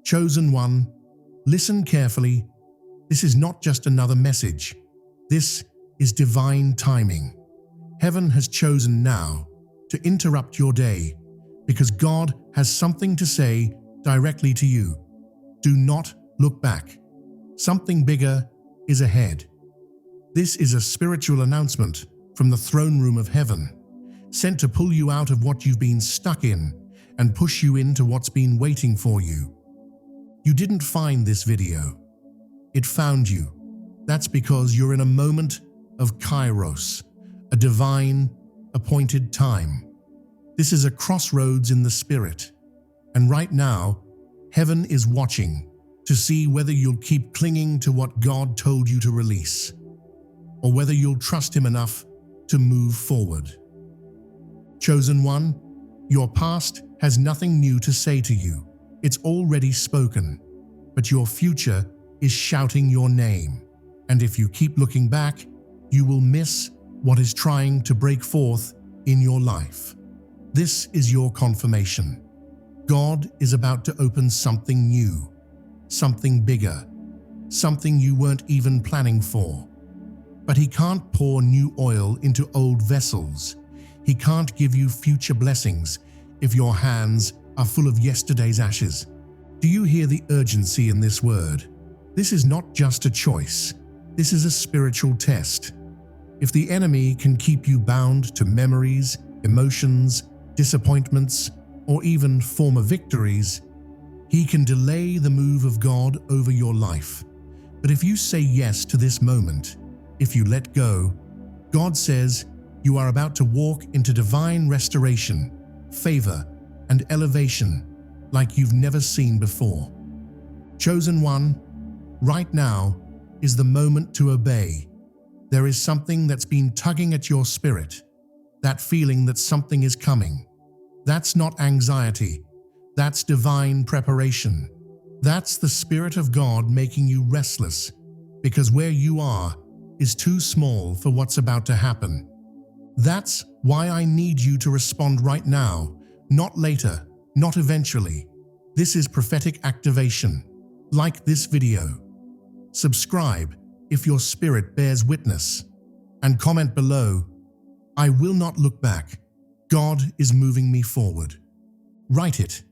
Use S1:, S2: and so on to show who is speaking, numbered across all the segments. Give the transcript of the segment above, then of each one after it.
S1: Chosen one, listen carefully. This is not just another message. This is divine timing. Heaven has chosen now to interrupt your day because God has something to say directly to you. Do not look back. Something bigger is ahead. This is a spiritual announcement from the throne room of heaven, sent to pull you out of what you've been stuck in and push you into what's been waiting for you. You didn't find this video. It found you. That's because you're in a moment of kairos, a divine, appointed time. This is a crossroads in the spirit. And right now, heaven is watching to see whether you'll keep clinging to what God told you to release, or whether you'll trust Him enough to move forward. Chosen one, your past has nothing new to say to you. It's already spoken, but your future is shouting your name. And if you keep looking back, you will miss what is trying to break forth in your life. This is your confirmation. God is about to open something new, something bigger, something you weren't even planning for. But He can't pour new oil into old vessels. He can't give you future blessings if your hands are full of yesterday's ashes. Do you hear the urgency in this word? This is not just a choice. This is a spiritual test. If the enemy can keep you bound to memories, emotions, disappointments, or even former victories, he can delay the move of God over your life. But if you say yes to this moment, if you let go, God says you are about to walk into divine restoration, favor, and elevation like you've never seen before. Chosen one, right now is the moment to obey. There is something that's been tugging at your spirit, that feeling that something is coming. That's not anxiety. That's divine preparation. That's the Spirit of God making you restless, because where you are is too small for what's about to happen. That's why I need you to respond right now, not later, not eventually. This is prophetic activation. Like this video. Subscribe if your spirit bears witness, and comment below, "I will not look back. God is moving me forward." Write it,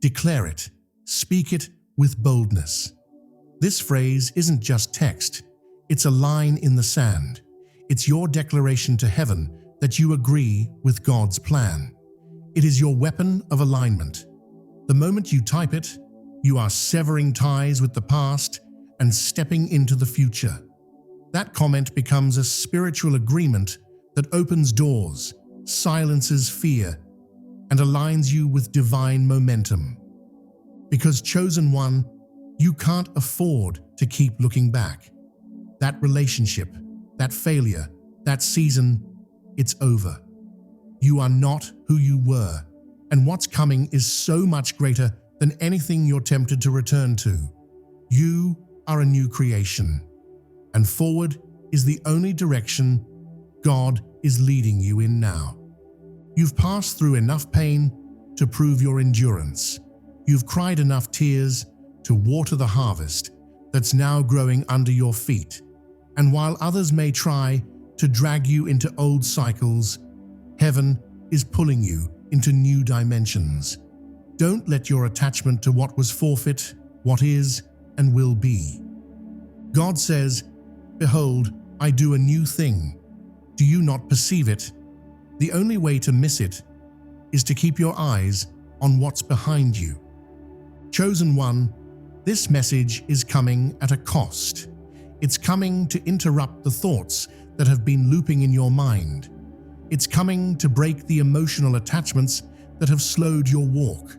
S1: declare it, speak it with boldness. This phrase isn't just text, it's a line in the sand. It's your declaration to heaven that you agree with God's plan. It is your weapon of alignment. The moment you type it, you are severing ties with the past and stepping into the future. That comment becomes a spiritual agreement that opens doors, silences fear, and aligns you with divine momentum. Because chosen one, you can't afford to keep looking back. That relationship, that failure, that season, it's over. You are not who you were, and what's coming is so much greater than anything you're tempted to return to. You are a new creation, and forward is the only direction God is leading you in now. You've passed through enough pain to prove your endurance. You've cried enough tears to water the harvest that's now growing under your feet. And while others may try to drag you into old cycles, heaven is pulling you into new dimensions. Don't let your attachment to what was forfeit what is and will be. God says, "Behold, I do a new thing. Do you not perceive it?" The only way to miss it is to keep your eyes on what's behind you. Chosen one, this message is coming at a cost. It's coming to interrupt the thoughts that have been looping in your mind. It's coming to break the emotional attachments that have slowed your walk.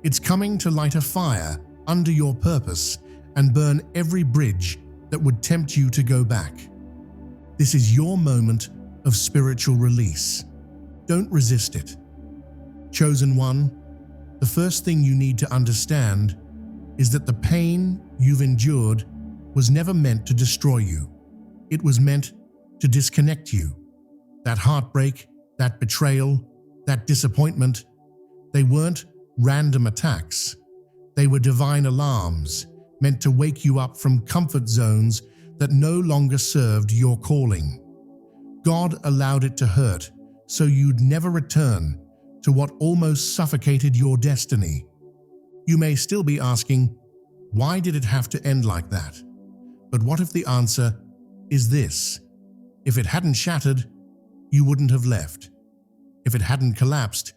S1: It's coming to light a fire under your purpose and burn every bridge that would tempt you to go back. This is your moment of spiritual release. Don't resist it. Chosen one, the first thing you need to understand is that the pain you've endured was never meant to destroy you. It was meant to disconnect you. That heartbreak, that betrayal, that disappointment, they weren't random attacks. They were divine alarms meant to wake you up from comfort zones that no longer served your calling. God allowed it to hurt so you'd never return to what almost suffocated your destiny. You may still be asking, why did it have to end like that? But what if the answer is this? If it hadn't shattered, you wouldn't have left. If it hadn't collapsed,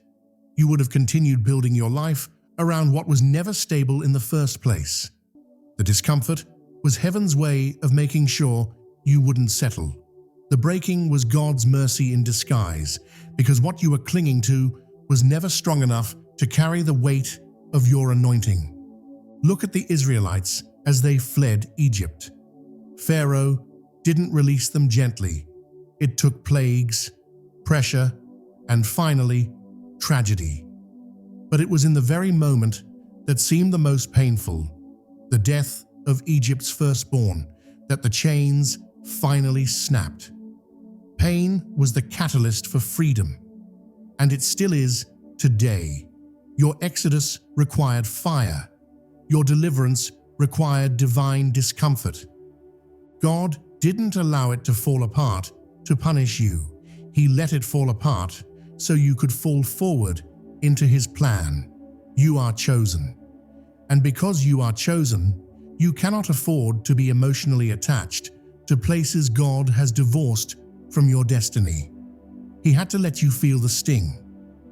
S1: you would have continued building your life around what was never stable in the first place. The discomfort was heaven's way of making sure you wouldn't settle. The breaking was God's mercy in disguise, because what you were clinging to was never strong enough to carry the weight of your anointing. Look at the Israelites as they fled Egypt. Pharaoh didn't release them gently. It took plagues, pressure, and finally, tragedy. But it was in the very moment that seemed the most painful, the death of Egypt's firstborn, that the chains finally snapped. Pain was the catalyst for freedom, and it still is today. Your exodus required fire. Your deliverance required divine discomfort. God didn't allow it to fall apart to punish you. He let it fall apart so you could fall forward into His plan. You are chosen. And because you are chosen, you cannot afford to be emotionally attached to places God has divorced from your destiny. He had to let you feel the sting,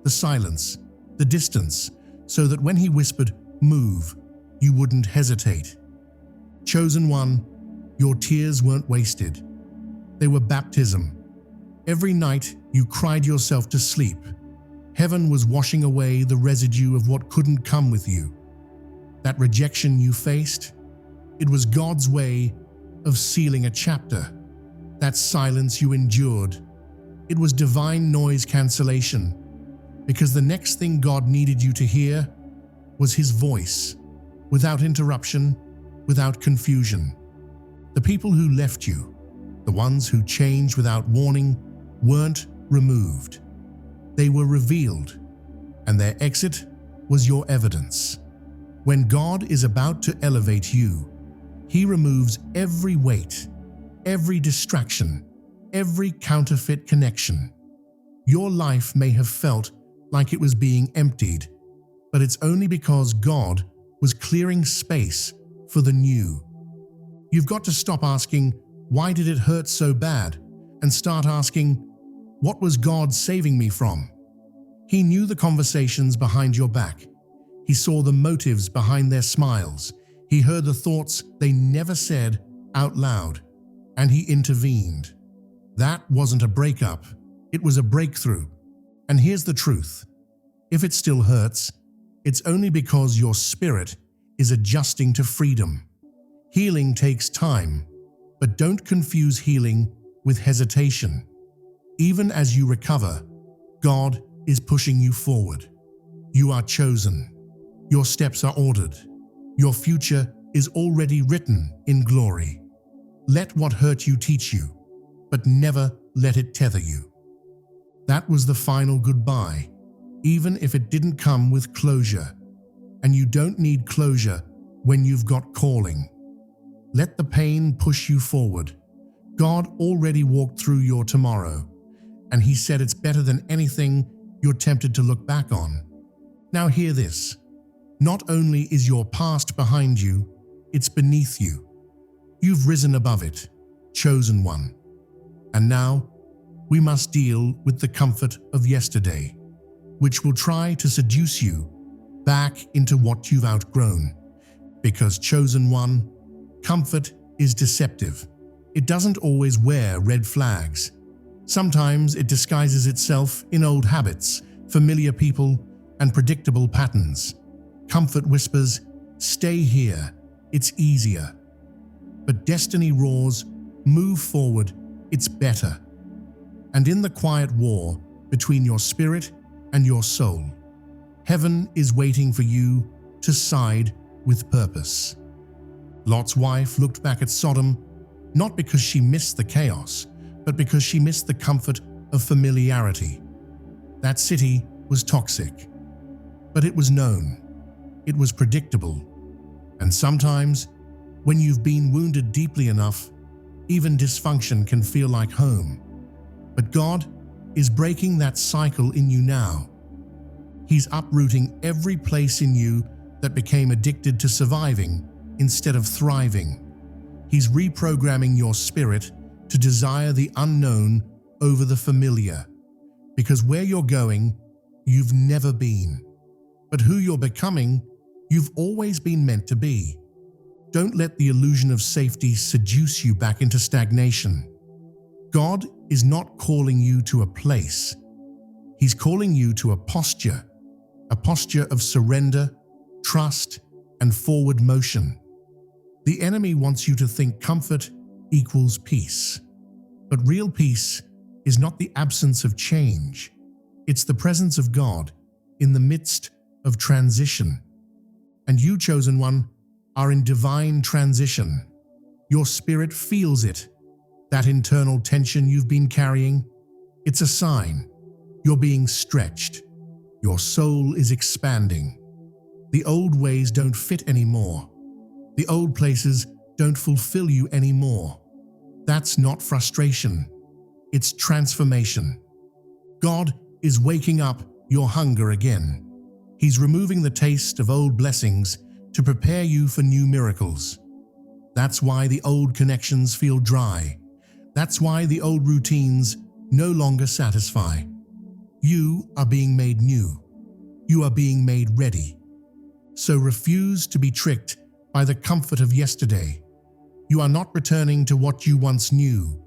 S1: the silence, the distance, so that when He whispered, "Move," you wouldn't hesitate. Chosen one, your tears weren't wasted. They were baptism. Every night you cried yourself to sleep. Heaven was washing away the residue of what couldn't come with you. That rejection you faced, it was God's way of sealing a chapter. That silence you endured, it was divine noise cancellation, because the next thing God needed you to hear was His voice, without interruption, without confusion. The people who left you, the ones who changed without warning, weren't removed. They were revealed, and their exit was your evidence. When God is about to elevate you, He removes every weight, every distraction, every counterfeit connection. Your life may have felt like it was being emptied, but it's only because God was clearing space for the new. You've got to stop asking, "Why did it hurt so bad?" and start asking, "What was God saving me from?" He knew the conversations behind your back. He saw the motives behind their smiles. He heard the thoughts they never said out loud, and He intervened. That wasn't a breakup, it was a breakthrough. And here's the truth. If it still hurts, it's only because your spirit is adjusting to freedom. Healing takes time, but don't confuse healing with hesitation. Even as you recover, God is pushing you forward. You are chosen. Your steps are ordered. Your future is already written in glory. Let what hurt you teach you, but never let it tether you. That was the final goodbye, even if it didn't come with closure. And you don't need closure when you've got calling. Let the pain push you forward. God already walked through your tomorrow, and He said it's better than anything you're tempted to look back on. Now hear this. Not only is your past behind you, it's beneath you. You've risen above it, chosen one. And now, we must deal with the comfort of yesterday, which will try to seduce you back into what you've outgrown. Because chosen one, comfort is deceptive. It doesn't always wear red flags. Sometimes it disguises itself in old habits, familiar people, and predictable patterns. Comfort whispers, "Stay here, it's easier." But destiny roars, "Move forward, it's better." And in the quiet war between your spirit and your soul, heaven is waiting for you to side with purpose. Lot's wife looked back at Sodom, not because she missed the chaos, but because she missed the comfort of familiarity. That city was toxic, but it was known. it was predictable. And sometimes, when you've been wounded deeply enough, even dysfunction can feel like home. But God is breaking that cycle in you now. He's uprooting every place in you that became addicted to surviving instead of thriving. He's reprogramming your spirit to desire the unknown over the familiar. Because where you're going, you've never been. But who you're becoming, you've always been meant to be. Don't let the illusion of safety seduce you back into stagnation. God is not calling you to a place. He's calling you to a posture of surrender, trust, and forward motion. The enemy wants you to think comfort equals peace. But real peace is not the absence of change. It's the presence of God in the midst of transition. And you, chosen one, are in divine transition. Your spirit feels it. That internal tension you've been carrying, it's a sign. You're being stretched. Your soul is expanding. The old ways don't fit anymore. The old places don't fulfill you anymore. That's not frustration. It's transformation. God is waking up your hunger again. He's removing the taste of old blessings to prepare you for new miracles. That's why the old connections feel dry. That's why the old routines no longer satisfy. You are being made new. You are being made ready. So refuse to be tricked by the comfort of yesterday. You are not returning to what you once knew.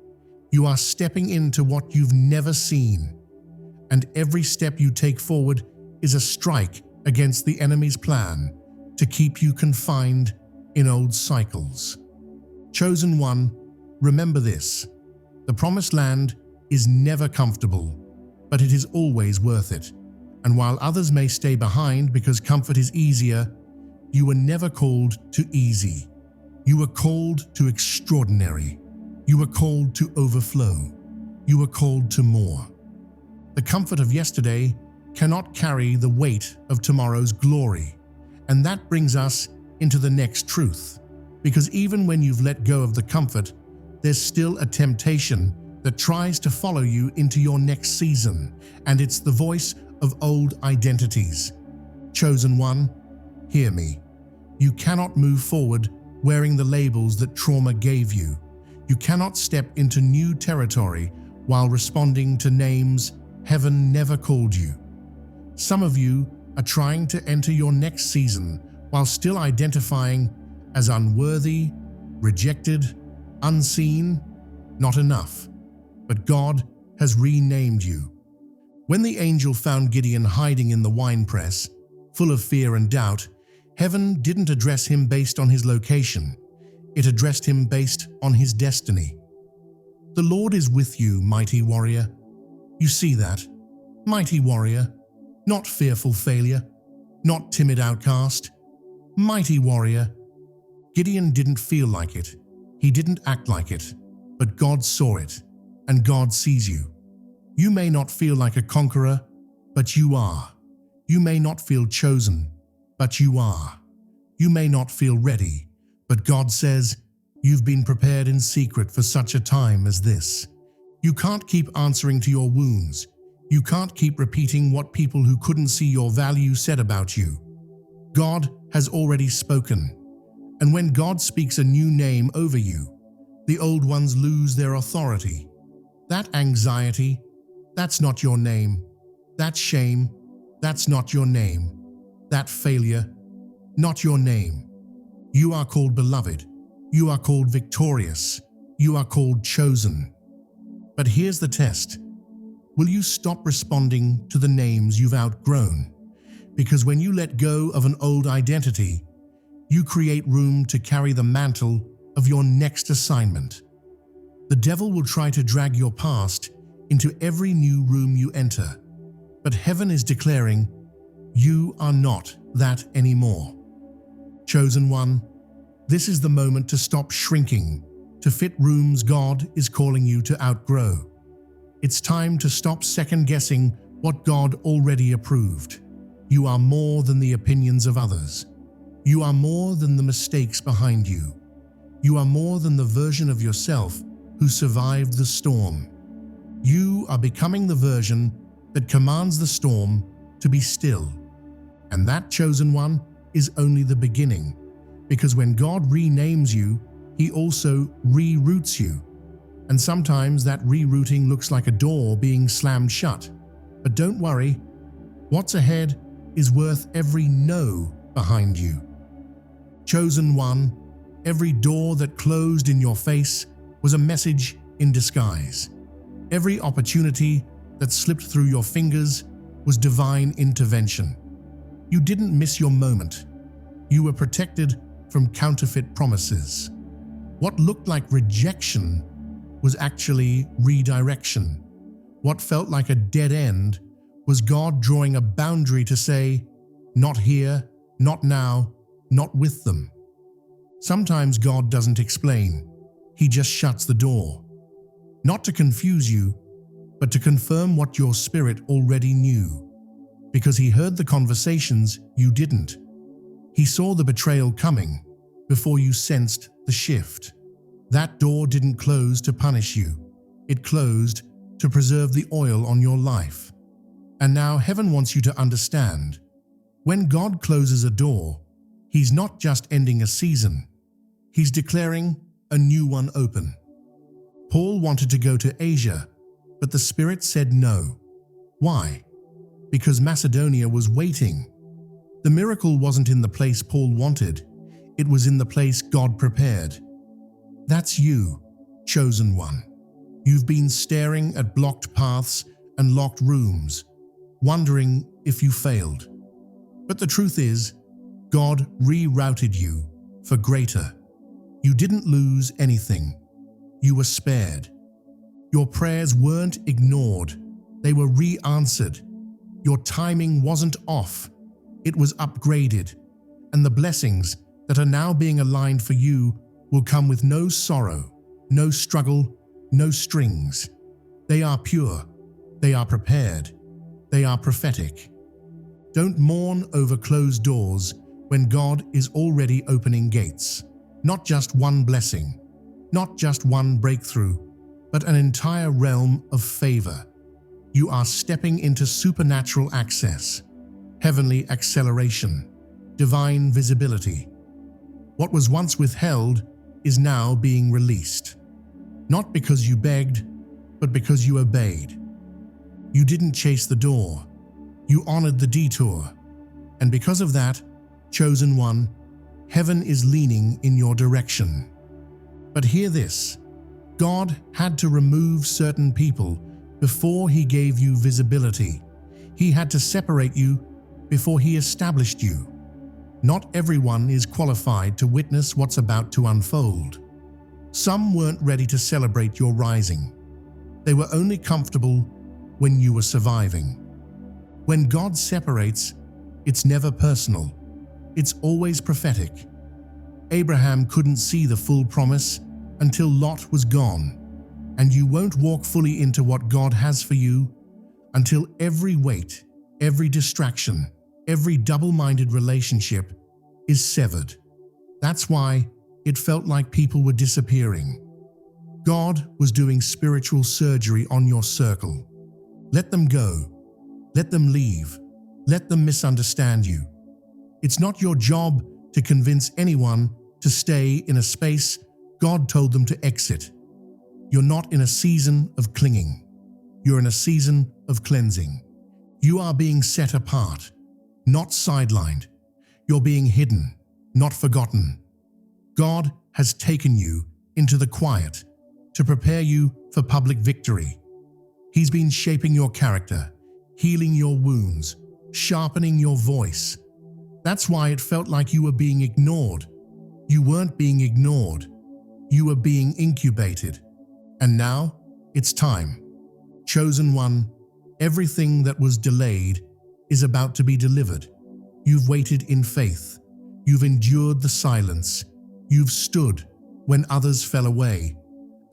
S1: You are stepping into what you've never seen. And every step you take forward is a strike against the enemy's plan to keep you confined in old cycles. Chosen one, remember this. The promised land is never comfortable, but it is always worth it. And while others may stay behind because comfort is easier, you were never called to easy. You were called to extraordinary. You were called to overflow. You were called to more. The comfort of yesterday cannot carry the weight of tomorrow's glory. And that brings us into the next truth. Because even when you've let go of the comfort, there's still a temptation that tries to follow you into your next season. And it's the voice of old identities. Chosen one, hear me. You cannot move forward wearing the labels that trauma gave you. You cannot step into new territory while responding to names heaven never called you. Some of you are trying to enter your next season while still identifying as unworthy, rejected, unseen, not enough. But God has renamed you. When the angel found Gideon hiding in the winepress, full of fear and doubt, heaven didn't address him based on his location. It addressed him based on his destiny. The Lord is with you, mighty warrior. You see that? Mighty warrior, not fearful failure, not timid outcast. Mighty warrior. Gideon didn't feel like it. He didn't act like it. But God saw it, and God sees you. You may not feel like a conqueror, but you are. You may not feel chosen, but you are. You may not feel ready, but God says, you've been prepared in secret for such a time as this. You can't keep answering to your wounds. You can't keep repeating what people who couldn't see your value said about you. God has already spoken. And when God speaks a new name over you, the old ones lose their authority. That anxiety, that's not your name. That shame, that's not your name. That failure, not your name. You are called beloved. You are called victorious. You are called chosen. But here's the test. Will you stop responding to the names you've outgrown? Because when you let go of an old identity, you create room to carry the mantle of your next assignment. The devil will try to drag your past into every new room you enter. But heaven is declaring, you are not that anymore. Chosen one, this is the moment to stop shrinking, to fit rooms God is calling you to outgrow. It's time to stop second-guessing what God already approved. You are more than the opinions of others. You are more than the mistakes behind you. You are more than the version of yourself who survived the storm. You are becoming the version that commands the storm to be still. And that chosen one is only the beginning, because when God renames you, He also reroutes you. And sometimes that rerouting looks like a door being slammed shut. But don't worry, what's ahead is worth every no behind you. Chosen one, every door that closed in your face was a message in disguise. Every opportunity that slipped through your fingers was divine intervention. You didn't miss your moment. You were protected from counterfeit promises. What looked like rejection was actually redirection. What felt like a dead end was God drawing a boundary to say, not here, not now, not with them. Sometimes God doesn't explain. He just shuts the door. Not to confuse you, but to confirm what your spirit already knew. Because He heard the conversations you didn't. He saw the betrayal coming before you sensed the shift. That door didn't close to punish you. It closed to preserve the oil on your life. And now heaven wants you to understand, when God closes a door, He's not just ending a season. He's declaring a new one open. Paul wanted to go to Asia, but the Spirit said no. Why? Because Macedonia was waiting. The miracle wasn't in the place Paul wanted. It was in the place God prepared. That's you, chosen one. You've been staring at blocked paths and locked rooms, wondering if you failed. But the truth is, God rerouted you for greater. You didn't lose anything. You were spared. Your prayers weren't ignored. They were re-answered. Your timing wasn't off. It was upgraded. And the blessings that are now being aligned for you will come with no sorrow, no struggle, no strings. They are pure. They are prepared. They are prophetic. Don't mourn over closed doors when God is already opening gates. Not just one blessing, not just one breakthrough, but an entire realm of favor. You are stepping into supernatural access, heavenly acceleration, divine visibility. What was once withheld is now being released. Not because you begged, but because you obeyed. You didn't chase the door. You honored the detour. And because of that, chosen one, heaven is leaning in your direction. But hear this, God had to remove certain people before He gave you visibility. He had to separate you before He established you. Not everyone is qualified to witness what's about to unfold. Some weren't ready to celebrate your rising. They were only comfortable when you were surviving. When God separates, it's never personal. It's always prophetic. Abraham couldn't see the full promise until Lot was gone, and you won't walk fully into what God has for you until every weight, every distraction, every double-minded relationship is severed. That's why it felt like people were disappearing. God was doing spiritual surgery on your circle. Let them go. Let them leave. Let them misunderstand you. It's not your job to convince anyone to stay in a space God told them to exit. You're not in a season of clinging. You're in a season of cleansing. You are being set apart, not sidelined. You're being hidden, not forgotten. God has taken you into the quiet to prepare you for public victory. He's been shaping your character, healing your wounds, sharpening your voice. That's why it felt like you were being ignored. You weren't being ignored. You were being incubated. And now it's time. Chosen one, everything that was delayed is about to be delivered. You've waited in faith. You've endured the silence. You've stood when others fell away.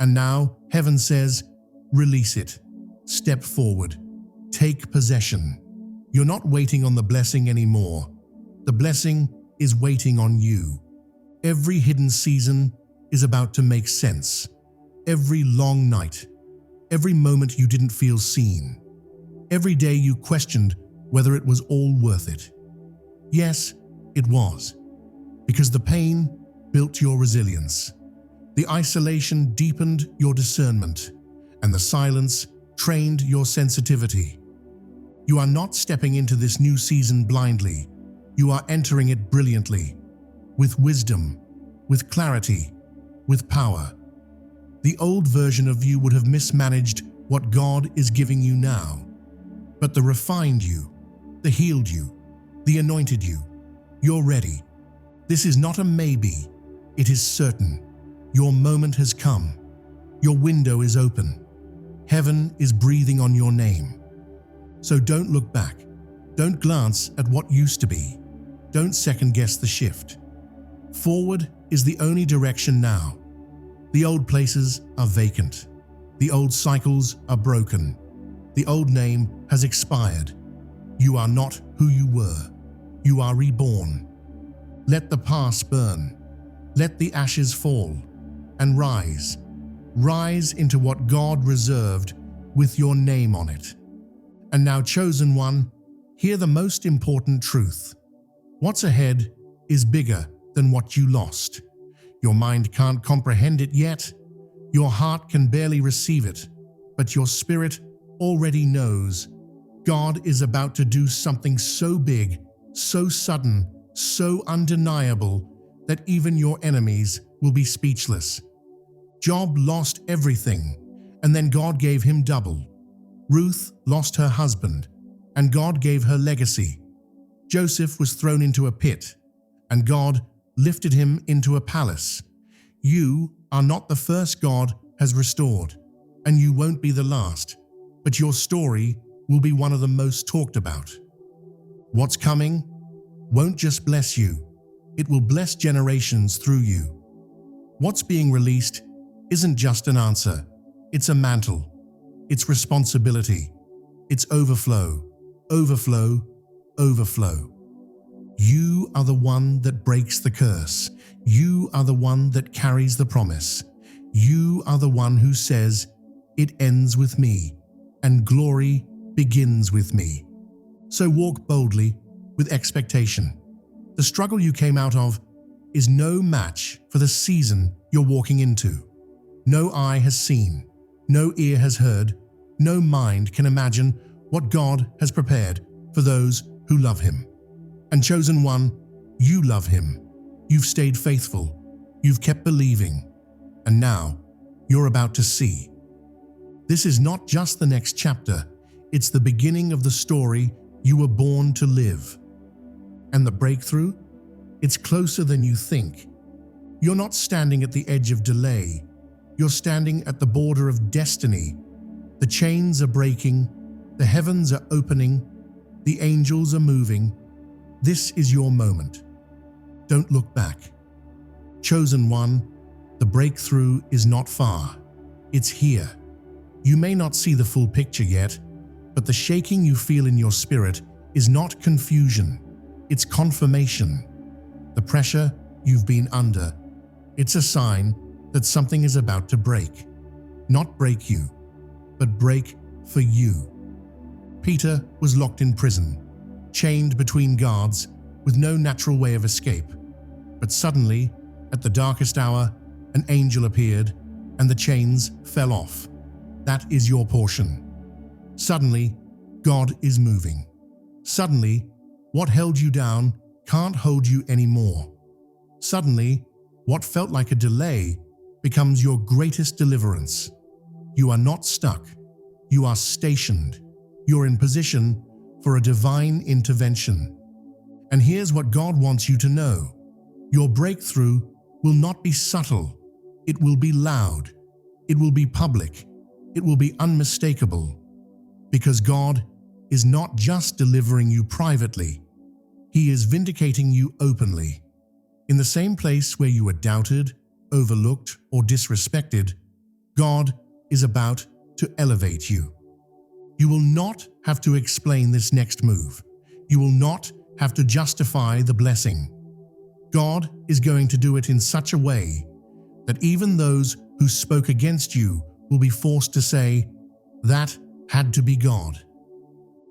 S1: And now heaven says, release it. Step forward. Take possession. You're not waiting on the blessing anymore. The blessing is waiting on you. Every hidden season is about to make sense. Every long night, every moment you didn't feel seen, every day you questioned whether it was all worth it. Yes, it was, because the pain built your resilience. The isolation deepened your discernment, and the silence trained your sensitivity. You are not stepping into this new season blindly. You are entering it brilliantly, with wisdom, with clarity, with power. The old version of you would have mismanaged what God is giving you now. But the refined you, the healed you, the anointed you, you're ready. This is not a maybe, it is certain. Your moment has come. Your window is open. Heaven is breathing on your name. So don't look back. Don't glance at what used to be. Don't second-guess the shift. Forward is the only direction now. The old places are vacant. The old cycles are broken. The old name has expired. You are not who you were. You are reborn. Let the past burn. Let the ashes fall. And rise. Rise into what God reserved with your name on it. And now, chosen one, hear the most important truth. What's ahead is bigger than what you lost. Your mind can't comprehend it yet. Your heart can barely receive it. But your spirit already knows. God is about to do something so big, so sudden, so undeniable that even your enemies will be speechless. Job lost everything, and then God gave him double. Ruth lost her husband, and God gave her legacy. Joseph was thrown into a pit, and God lifted him into a palace. You are not the first God has restored, and you won't be the last, but your story will be one of the most talked about. What's coming won't just bless you, it will bless generations through you. What's being released isn't just an answer, it's a mantle, it's responsibility, it's overflow, overflow, overflow. You are the one that breaks the curse. You are the one that carries the promise. You are the one who says, "It ends with me, and glory begins with me." So walk boldly with expectation. The struggle you came out of is no match for the season you're walking into. No eye has seen, no ear has heard, no mind can imagine what God has prepared for those who love Him. And chosen one, you love Him. You've stayed faithful. You've kept believing. And now, you're about to see. This is not just the next chapter. It's the beginning of the story you were born to live. And the breakthrough? It's closer than you think. You're not standing at the edge of delay. You're standing at the border of destiny. The chains are breaking. The heavens are opening. The angels are moving. This is your moment. Don't look back. Chosen one, the breakthrough is not far. It's here. You may not see the full picture yet, but the shaking you feel in your spirit is not confusion. It's confirmation. The pressure you've been under, it's a sign that something is about to break. Not break you, but break for you. Peter was locked in prison, chained between guards with no natural way of escape. But suddenly, at the darkest hour, an angel appeared and the chains fell off. That is your portion. Suddenly, God is moving. Suddenly, what held you down can't hold you anymore. Suddenly, what felt like a delay becomes your greatest deliverance. You are not stuck. You are stationed. You're in position for a divine intervention. And here's what God wants you to know. Your breakthrough will not be subtle. It will be loud. It will be public. It will be unmistakable. Because God is not just delivering you privately. He is vindicating you openly. In the same place where you were doubted, overlooked, or disrespected, God is about to elevate you. You will not have to explain this next move. You will not have to justify the blessing. God is going to do it in such a way that even those who spoke against you will be forced to say, "That had to be God."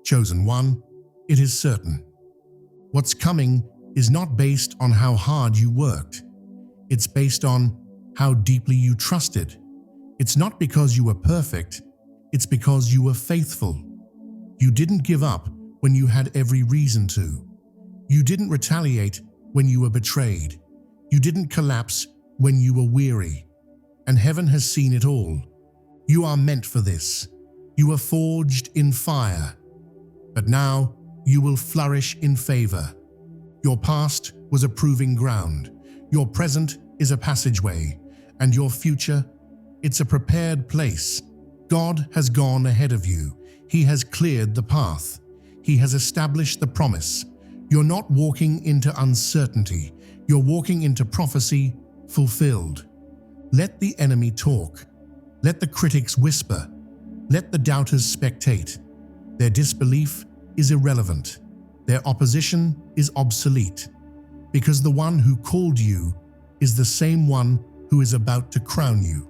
S1: Chosen one, it is certain. What's coming is not based on how hard you worked. It's based on how deeply you trusted. It's not because you were perfect, it's because you were faithful. You didn't give up when you had every reason to. You didn't retaliate when you were betrayed. You didn't collapse when you were weary. And heaven has seen it all. You are meant for this. You were forged in fire. But now you will flourish in favor. Your past was a proving ground. Your present is a passageway. And your future, it's a prepared place. God has gone ahead of you. He has cleared the path. He has established the promise. You're not walking into uncertainty. You're walking into prophecy fulfilled. Let the enemy talk. Let the critics whisper. Let the doubters spectate. Their disbelief is irrelevant. Their opposition is obsolete. Because the one who called you is the same one who is about to crown you.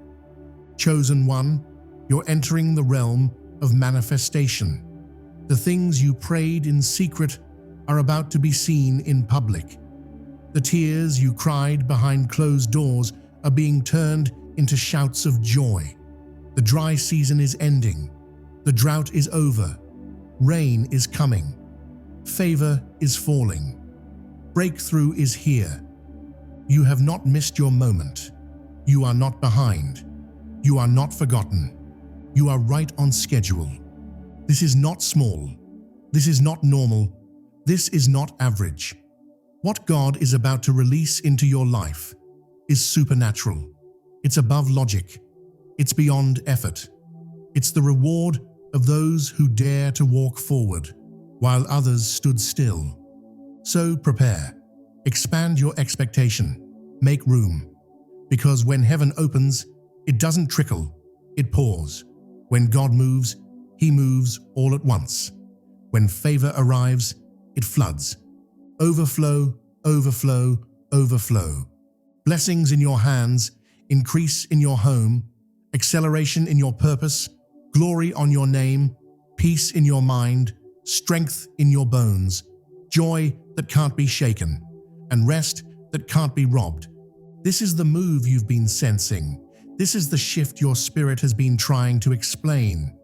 S1: Chosen one, you're entering the realm of manifestation. The things you prayed in secret are about to be seen in public. The tears you cried behind closed doors are being turned into shouts of joy. The dry season is ending. The drought is over. Rain is coming. Favor is falling. Breakthrough is here. You have not missed your moment. You are not behind. You are not forgotten. You are right on schedule. This is not small. This is not normal. This is not average. What God is about to release into your life is supernatural. It's above logic. It's beyond effort. It's the reward of those who dare to walk forward while others stood still. So prepare. Expand your expectation. Make room. Because when heaven opens, it doesn't trickle, it pours. When God moves, He moves all at once. When favor arrives, it floods. Overflow, overflow, overflow. Blessings in your hands, increase in your home, acceleration in your purpose, glory on your name, peace in your mind, strength in your bones, joy that can't be shaken, and rest that can't be robbed. This is the move you've been sensing. This is the shift your spirit has been trying to explain.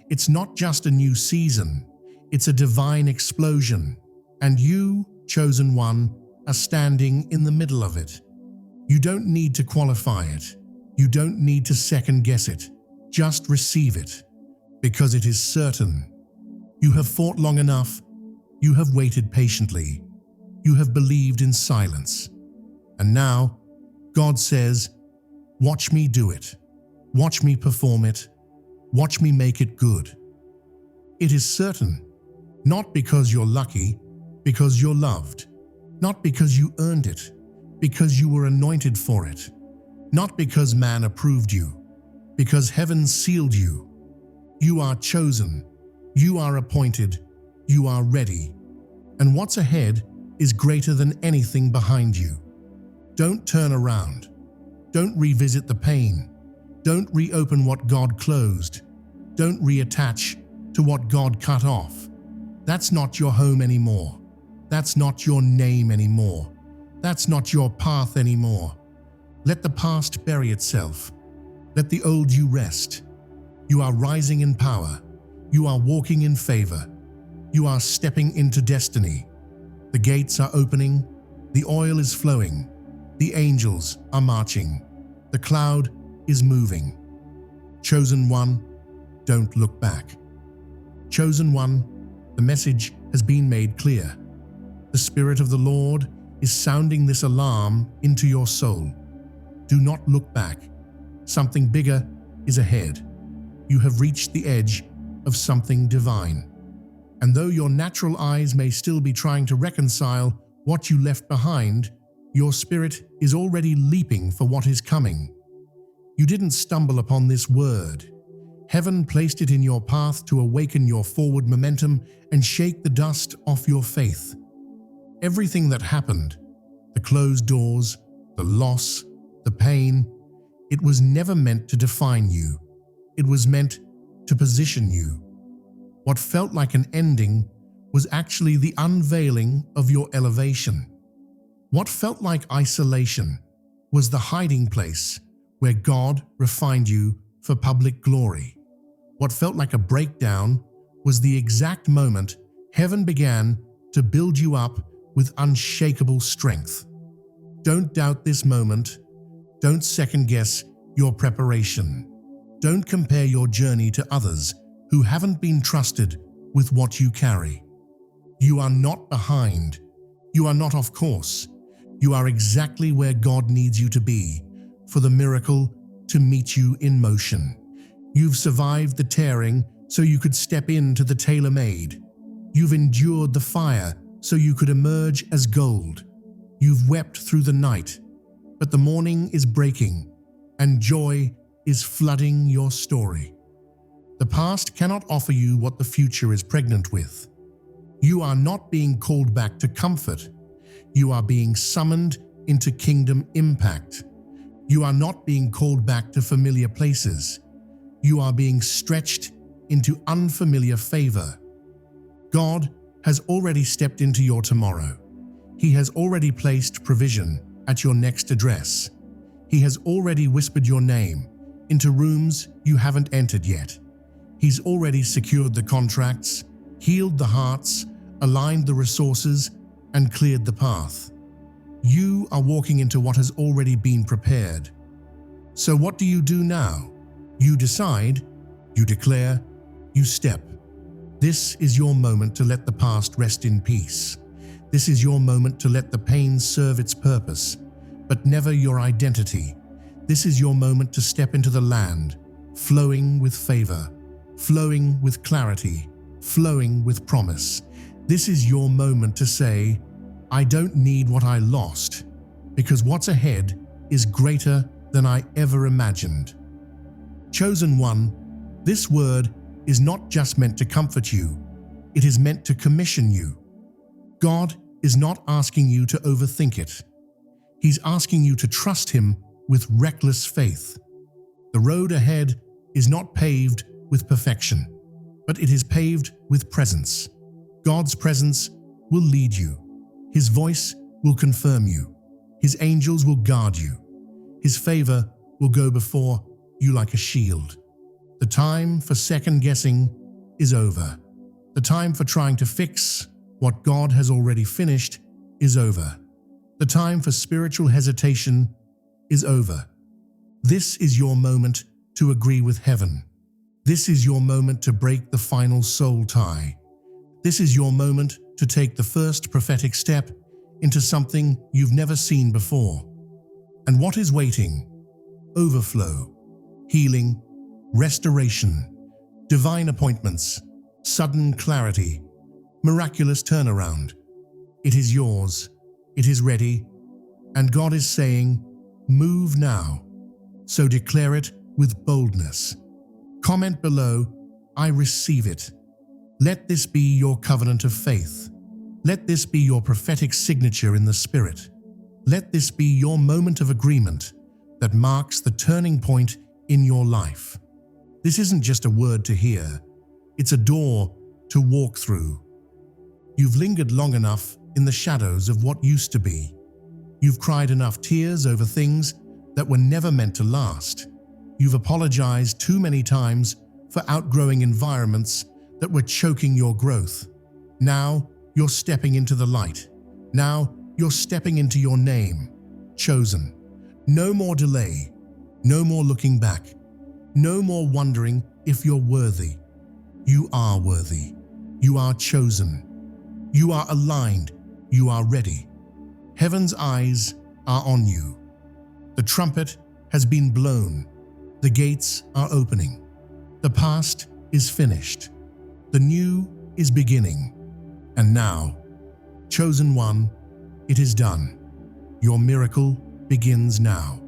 S1: It's not just a new season, it's a divine explosion. And you, chosen one, are standing in the middle of it. You don't need to qualify it. You don't need to second guess it. Just receive it, because it is certain. You have fought long enough. You have waited patiently. You have believed in silence. And now, God says, watch me do it. Watch me perform it. Watch me make it good. It is certain, not because you're lucky, because you're loved. Not because you earned it, because you were anointed for it. Not because man approved you, because heaven sealed you. You are chosen. You are appointed. You are ready. And what's ahead is greater than anything behind you. Don't turn around. Don't revisit the pain. Don't reopen what God closed. Don't reattach to what God cut off. That's not your home anymore. That's not your name anymore. That's not your path anymore. Let the past bury itself. Let the old you rest. You are rising in power. You are walking in favor. You are stepping into destiny. The gates are opening. The oil is flowing. The angels are marching. The cloud is moving. Chosen one, don't look back. Chosen one, the message has been made clear. The Spirit of the Lord is sounding this alarm into your soul. Do not look back. Something bigger is ahead. You have reached the edge of something divine. And though your natural eyes may still be trying to reconcile what you left behind, your spirit is already leaping for what is coming. You didn't stumble upon this word. Heaven placed it in your path to awaken your forward momentum and shake the dust off your faith. Everything that happened, the closed doors, the loss, the pain, it was never meant to define you. It was meant to position you. What felt like an ending was actually the unveiling of your elevation. What felt like isolation was the hiding place where God refined you for public glory. What felt like a breakdown was the exact moment heaven began to build you up with unshakable strength. Don't doubt this moment. Don't second-guess your preparation. Don't compare your journey to others who haven't been trusted with what you carry. You are not behind. You are not off course. You are exactly where God needs you to be for the miracle to meet you in motion. You've survived the tearing so you could step into the tailor-made. You've endured the fire so you could emerge as gold. You've wept through the night, but the morning is breaking and joy is flooding your story. The past cannot offer you what the future is pregnant with. You are not being called back to comfort. You are being summoned into kingdom impact. You are not being called back to familiar places. You are being stretched into unfamiliar favor. God has already stepped into your tomorrow. He has already placed provision at your next address. He has already whispered your name into rooms you haven't entered yet. He's already secured the contracts, healed the hearts, aligned the resources, and cleared the path. You are walking into what has already been prepared. So what do you do now? You decide, you declare, you step. This is your moment to let the past rest in peace. This is your moment to let the pain serve its purpose, but never your identity. This is your moment to step into the land, flowing with favor, flowing with clarity, flowing with promise. This is your moment to say, I don't need what I lost, because what's ahead is greater than I ever imagined. Chosen one, this word is not just meant to comfort you, it is meant to commission you. God is not asking you to overthink it. He's asking you to trust Him with reckless faith. The road ahead is not paved with perfection, but it is paved with presence. God's presence will lead you. His voice will confirm you. His angels will guard you. His favor will go before you like a shield. The time for second-guessing is over. The time for trying to fix what God has already finished is over. The time for spiritual hesitation is over. This is your moment to agree with heaven. This is your moment to break the final soul tie. This is your moment to take the first prophetic step into something you've never seen before. And what is waiting? Overflow, healing, restoration, divine appointments, sudden clarity, miraculous turnaround. It is yours, it is ready, and God is saying, move now. So declare it with boldness. Comment below, I receive it. Let this be your covenant of faith. Let this be your prophetic signature in the Spirit. Let this be your moment of agreement that marks the turning point in your life. This isn't just a word to hear, it's a door to walk through. You've lingered long enough in the shadows of what used to be. You've cried enough tears over things that were never meant to last. You've apologized too many times for outgrowing environments that were choking your growth. Now you're stepping into the light. Now you're stepping into your name, chosen. No more delay. No more looking back. No more wondering if you're worthy. You are worthy. You are chosen. You are aligned. You are ready. Heaven's eyes are on you. The trumpet has been blown. The gates are opening. The past is finished. The new is beginning. And now, chosen one, it is done. Your miracle begins now.